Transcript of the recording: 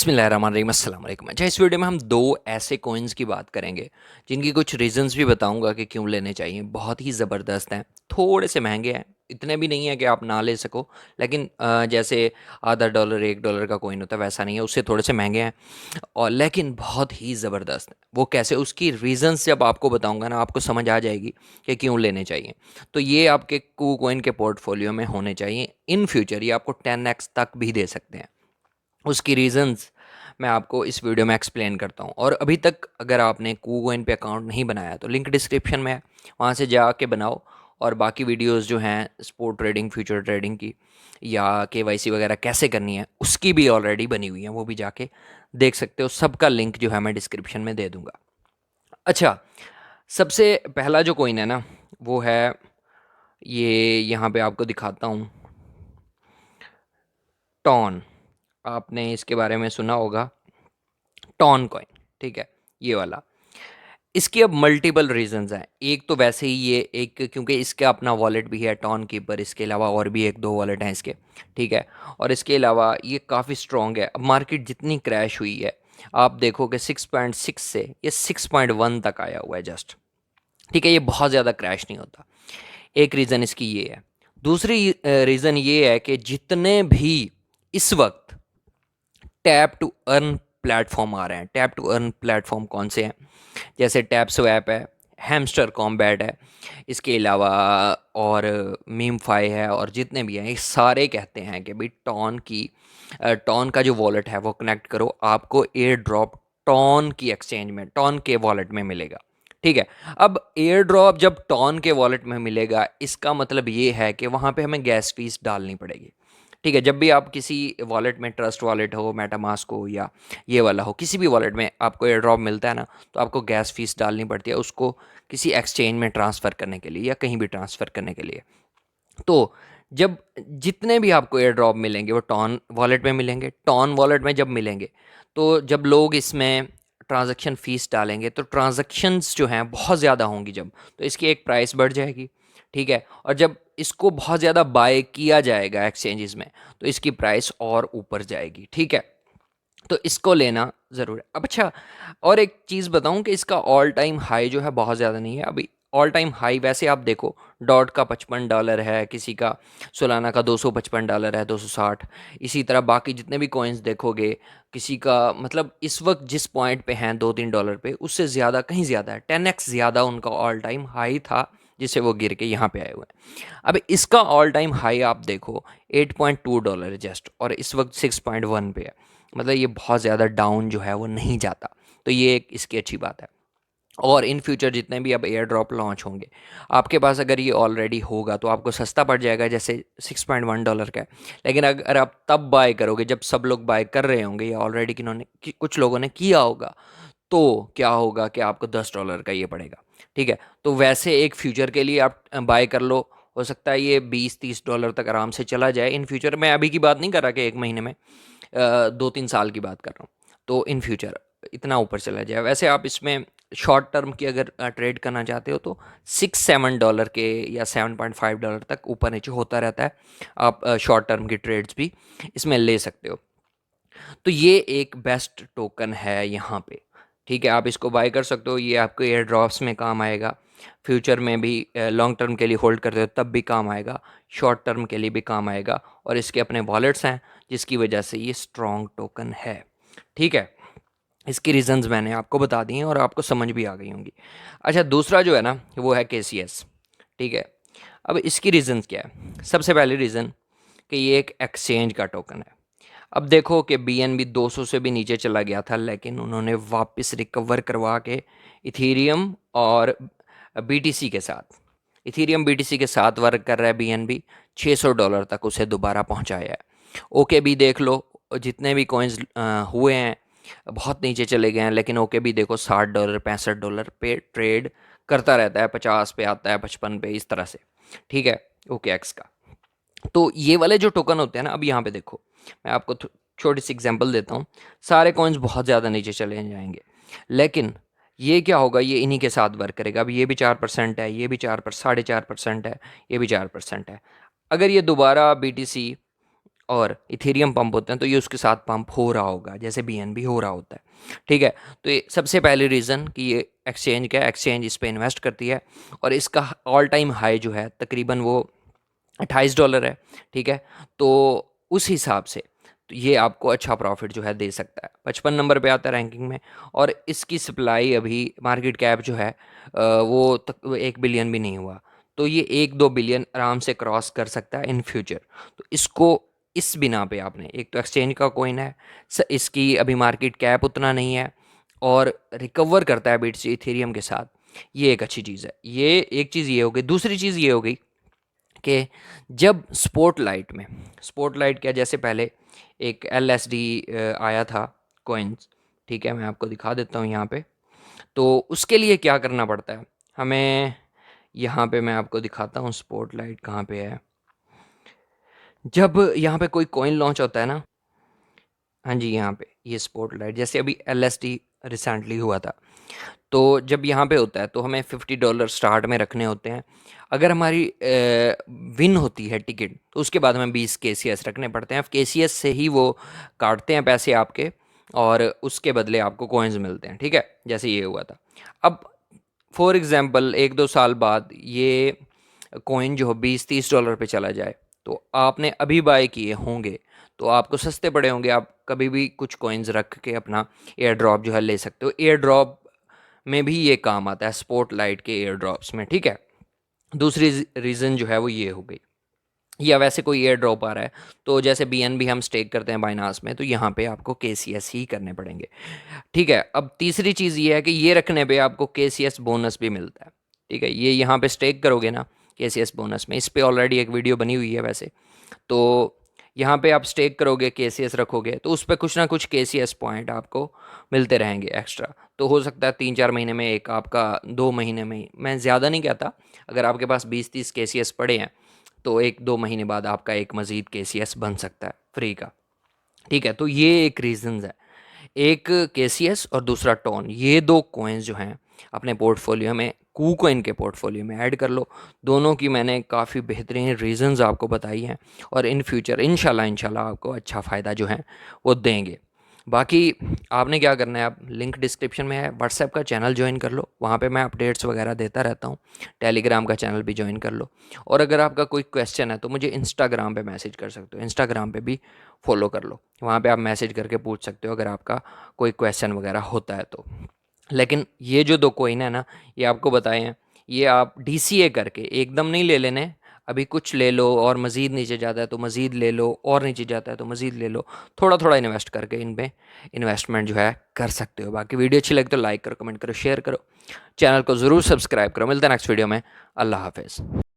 बिस्मिल्लाहिर्रहमानिर्रहीम अस्सलाम वालेकुम। अच्छा, इस वीडियो में हम दो ऐसे कॉइन्स की बात करेंगे जिनकी कुछ रीजंस भी बताऊंगा कि क्यों लेने चाहिए। बहुत ही ज़बरदस्त हैं, थोड़े से महंगे हैं, इतने भी नहीं है कि आप ना ले सको, लेकिन जैसे आधा डॉलर $1 का कॉइन होता है वैसा नहीं है, उससे थोड़े से महंगे हैं और लेकिन बहुत ही ज़बरदस्त हैं। वो कैसे, उसकी रीजंस जब आपको बताऊंगा ना, आपको समझ आ जाएगी कि क्यों लेने चाहिए। तो ये आपके कू कॉइन के पोर्टफोलियो में होने चाहिए। इन फ्यूचर ये आपको 10x तक भी दे सकते हैं। उसकी रीज़न्स मैं आपको इस वीडियो में एक्सप्लेन करता हूँ। और अभी तक अगर आपने कूकोइन पे अकाउंट नहीं बनाया तो लिंक डिस्क्रिप्शन में है, वहाँ से जाके बनाओ। और बाकी वीडियोस जो हैं स्पोर्ट ट्रेडिंग, फ्यूचर ट्रेडिंग की या केवाईसी वगैरह कैसे करनी है उसकी भी ऑलरेडी बनी हुई है, वो भी जाके देख सकते हो। सबका लिंक जो है मैं डिस्क्रिप्शन में दे दूँगा। अच्छा, सबसे पहला जो कोइन है ना वो है ये, यहाँ पे आपको दिखाता हूँ, टॉन। आपने इसके बारे में सुना होगा, टॉन कॉइन। ठीक है, ये वाला। इसकी अब मल्टीपल रीजंस हैं। एक तो वैसे ही ये एक, क्योंकि इसका अपना वॉलेट भी है टॉन कीपर, इसके अलावा और भी एक दो वॉलेट हैं इसके। ठीक है, और इसके अलावा ये काफ़ी स्ट्रॉन्ग है। अब मार्केट जितनी क्रैश हुई है, आप देखो कि 6.6 से ये 6.1 तक आया हुआ है जस्ट। ठीक है, ये बहुत ज़्यादा क्रैश नहीं होता। एक रीज़न इसकी ये है। दूसरी रीज़न ये है कि जितने भी इस वक्त टैप टू अर्न प्लेटफॉर्म आ रहे हैं, टैप टू अर्न प्लेटफॉर्म कौन से हैं, जैसे टैप स्वैप है, हैमस्टर कॉम्बैट है, इसके अलावा और मीमफाई है, और जितने भी हैं ये सारे कहते हैं कि भाई टॉन का जो वॉलेट है वो कनेक्ट करो, आपको एयर ड्रॉप टॉन की एक्सचेंज में, टॉन के वॉलेट में मिलेगा। ठीक है, अब एयर ड्रॉप जब टॉन के वॉलेट में मिलेगा, इसका मतलब ये है कि वहाँ पे हमें गैस फीस डालनी पड़ेगी। ठीक है, जब भी आप किसी वॉलेट में, ट्रस्ट वॉलेट हो, मेटामास्क हो या ये वाला हो, किसी भी वॉलेट में आपको एयर ड्रॉप मिलता है ना, तो आपको गैस फीस डालनी पड़ती है उसको किसी एक्सचेंज में ट्रांसफ़र करने के लिए या कहीं भी ट्रांसफ़र करने के लिए। तो जब जितने भी आपको एयर ड्रॉप मिलेंगे वो टॉन वॉलेट में मिलेंगे। टॉन वॉलेट में जब मिलेंगे तो जब लोग इसमें ट्रांजैक्शन फ़ीस डालेंगे तो ट्रांजैक्शंस जो हैं बहुत ज़्यादा होंगी जब, तो इसकी एक प्राइस बढ़ जाएगी। ठीक है, और जब इसको बहुत ज़्यादा बाय किया जाएगा एक्सचेंजेस में तो इसकी प्राइस और ऊपर जाएगी। ठीक है, तो इसको लेना ज़रूर है। अब अच्छा, और एक चीज़ बताऊं कि इसका ऑल टाइम हाई जो है बहुत ज़्यादा नहीं है अभी। ऑल टाइम हाई वैसे आप देखो, डॉट का $55 है, किसी का सोलाना का $255 है, 260। इसी तरह बाकी जितने भी कॉइन्स देखोगे, किसी का मतलब इस वक्त जिस पॉइंट पे हैं $2-3 पे, उससे ज़्यादा, कहीं ज़्यादा है, 10x ज़्यादा उनका ऑल टाइम हाई था जिससे वो गिर के यहाँ पे आए हुए हैं। अब इसका ऑल टाइम हाई आप देखो $8.2 है जस्ट, और इस वक्त 6.1 पे है। मतलब ये बहुत ज़्यादा डाउन जो है वो नहीं जाता। तो ये एक इसकी अच्छी बात है। और इन फ्यूचर जितने भी अब एयर ड्रॉप लॉन्च होंगे, आपके पास अगर ये ऑलरेडी होगा तो आपको सस्ता पड़ जाएगा, जैसे $6.1 का है। लेकिन अगर आप तब बाय करोगे जब सब लोग बाय कर रहे होंगे या ऑलरेडी कुछ लोगों ने किया होगा, तो क्या होगा कि आपको $10 का ये पड़ेगा। ठीक है, तो वैसे एक फ्यूचर के लिए आप बाय कर लो, हो सकता है ये $20-30 तक आराम से चला जाए इन फ्यूचर। मैं अभी की बात नहीं कर रहा कि एक महीने में, 2-3 साल की बात कर रहा हूँ। तो इन फ्यूचर इतना ऊपर चला जाए। वैसे आप इसमें शॉर्ट टर्म की अगर ट्रेड करना चाहते हो तो $6-7 के या $7.5 तक ऊपर नीचे होता रहता है। आप शॉर्ट टर्म की ट्रेड्स भी इसमें ले सकते हो। तो ये एक बेस्ट टोकन है यहाँ पे। ठीक है, आप इसको बाय कर सकते हो, ये आपको एयर ड्रॉप्स में काम आएगा, फ्यूचर में भी लॉन्ग टर्म के लिए होल्ड करते हो तब भी काम आएगा, शॉर्ट टर्म के लिए भी काम आएगा, और इसके अपने वॉलेट्स हैं जिसकी वजह से ये स्ट्रॉन्ग टोकन है। ठीक है, इसकी रीजंस मैंने आपको बता दी हैं और आपको समझ भी आ गई होंगी। अच्छा, दूसरा जो है ना वो है KCS। ठीक है, अब इसकी रीजंस क्या है। सबसे पहली रीज़न कि ये एक एक्सचेंज का टोकन है। अब देखो कि BNB 200 से भी नीचे चला गया था, लेकिन उन्होंने वापस रिकवर करवा के इथीरियम और BTC के साथ, इथीरियम BTC के साथ वर्क कर रहा है BNB, $600 तक उसे दोबारा पहुंचाया है। OKB देख लो, जितने भी कॉइन्स हुए हैं बहुत नीचे चले गए हैं, लेकिन OKB देखो $60 $65 पे ट्रेड करता रहता है, 50 पे आता है, 55 पे, इस तरह से। ठीक है, OKX का। तो ये वाले जो टोकन होते हैं ना, अब यहाँ पे देखो, मैं आपको छोटी सी एग्जांपल देता हूँ। सारे कॉइन्स बहुत ज़्यादा नीचे चले जाएंगे, लेकिन ये क्या होगा, ये इन्हीं के साथ वर्क करेगा। अब ये भी 4% है, ये भी 4%, 4.5% है, ये भी 4% है। अगर ये दोबारा BTC और इथेरियम पंप होते हैं, तो ये उसके साथ पंप हो रहा होगा जैसे BNB हो रहा होता है, ठीक है। तो ये सबसे पहली रीज़न कि ये एक्सचेंज क्या है, एक्सचेंज इस पर इन्वेस्ट करती है और इसका ऑल टाइम हाई जो है तकरीबन वो $28 है, ठीक है। तो उस हिसाब से तो ये आपको अच्छा प्रॉफिट जो है दे सकता है। 55 नंबर पे आता है रैंकिंग में, और इसकी सप्लाई अभी मार्केट कैप जो है वो तक 1 बिलियन भी नहीं हुआ। तो ये 1-2 बिलियन आराम से क्रॉस कर सकता है इन फ्यूचर। तो इसको इस बिना पे आपने, एक तो एक्सचेंज का कॉइन है, इसकी अभी मार्केट कैप उतना नहीं है और रिकवर करता है बिट्स इथेरियम के साथ, ये एक अच्छी चीज़ है। ये एक चीज़ ये हो गई। दूसरी चीज़ ये हो गई कि जब स्पॉटलाइट क्या, जैसे पहले एक LSD आया था कॉइन्स, ठीक है, मैं आपको दिखा देता हूँ यहाँ पे। तो उसके लिए क्या करना पड़ता है हमें, यहाँ पे मैं आपको दिखाता हूँ स्पॉटलाइट कहाँ पे है। जब यहाँ पे कोई कॉइन लॉन्च होता है ना, हाँ जी, यहाँ पे ये स्पॉटलाइट, जैसे अभी LSD रिसेंटली हुआ था, तो जब यहाँ पे होता है तो हमें $50 स्टार्ट में रखने होते हैं। अगर हमारी विन होती है टिकट, तो उसके बाद हमें 20 KCS रखने पड़ते हैं। KCS से ही वो काटते हैं पैसे आपके, और उसके बदले आपको कॉइन्स मिलते हैं, ठीक है, जैसे ये हुआ था। अब फॉर एग्ज़ाम्पल 1-2 साल बाद ये कॉइन जो 20-30 डॉलर पे चला जाए, तो आपने अभी बाय किए होंगे तो आपको सस्ते पड़े होंगे। आप कभी भी कुछ कॉइन्स रख के अपना एयर ड्रॉप जो है ले सकते हो। एयर ड्रॉप में भी ये काम आता है, स्पॉटलाइट के एयर ड्रॉप्स में, ठीक है। दूसरी रीज़न जो है वो ये हो गई। या वैसे कोई एयर ड्रॉप आ रहा है, तो जैसे BNB हम स्टेक करते हैं बाइनास में, तो यहाँ पे आपको KCS ही करने पड़ेंगे, ठीक है। अब तीसरी चीज़ ये है कि ये रखने पे आपको KCS बोनस भी मिलता है, ठीक है। ये यहाँ पे स्टेक करोगे ना KCS बोनस में, इस पे ऑलरेडी एक वीडियो बनी हुई है वैसे। तो यहाँ पे आप स्टेक करोगे, KCS रखोगे, तो उस पर कुछ ना कुछ KCS पॉइंट आपको मिलते रहेंगे एक्स्ट्रा। तो हो सकता है 3-4 महीने में एक आपका, 2 महीने में, मैं ज़्यादा नहीं कहता, अगर आपके पास 20-30 KCS पड़े हैं तो 1-2 महीने बाद आपका एक मज़ीद KCS बन सकता है फ्री का, ठीक है। तो ये एक रीज़न्स है, एक KCS और दूसरा टोन। ये दो कॉइन्स जो हैं अपने पोर्टफोलियो में, KuCoin के पोर्टफोलियो में ऐड कर लो। दोनों की मैंने काफ़ी बेहतरीन रीज़न्स आपको बताई हैं, और इन फ्यूचर इंशाल्लाह आपको अच्छा फ़ायदा जो है वो देंगे। बाकी आपने क्या करना है, आप लिंक डिस्क्रिप्शन में है, व्हाट्सएप का चैनल ज्वाइन कर लो, वहाँ पे मैं अपडेट्स वगैरह देता रहता हूँ। टेलीग्राम का चैनल भी ज्वाइन कर लो, और अगर आपका कोई क्वेश्चन है तो मुझे इंस्टाग्राम पे मैसेज कर सकते हो, इंस्टाग्राम पे भी फॉलो कर लो, वहाँ पे आप मैसेज करके पूछ सकते हो अगर आपका कोई क्वेश्चन वगैरह होता है तो। लेकिन ये जो दो कॉइन है ना, ये आपको बताए हैं, ये आप DCA करके एकदम नहीं ले लेने। अभी कुछ ले लो और मज़ीद नीचे जाता है तो मज़ीद ले लो, और नीचे जाता है तो मज़ीद ले लो, थोड़ा थोड़ा इन्वेस्ट करके इन पे इन्वेस्टमेंट जो है कर सकते हो। बाकी वीडियो अच्छी लगे तो लाइक करो, कमेंट करो, शेयर करो, चैनल को ज़रूर सब्सक्राइब करो। मिलता है नेक्स्ट वीडियो में। अल्लाह हाफिज़।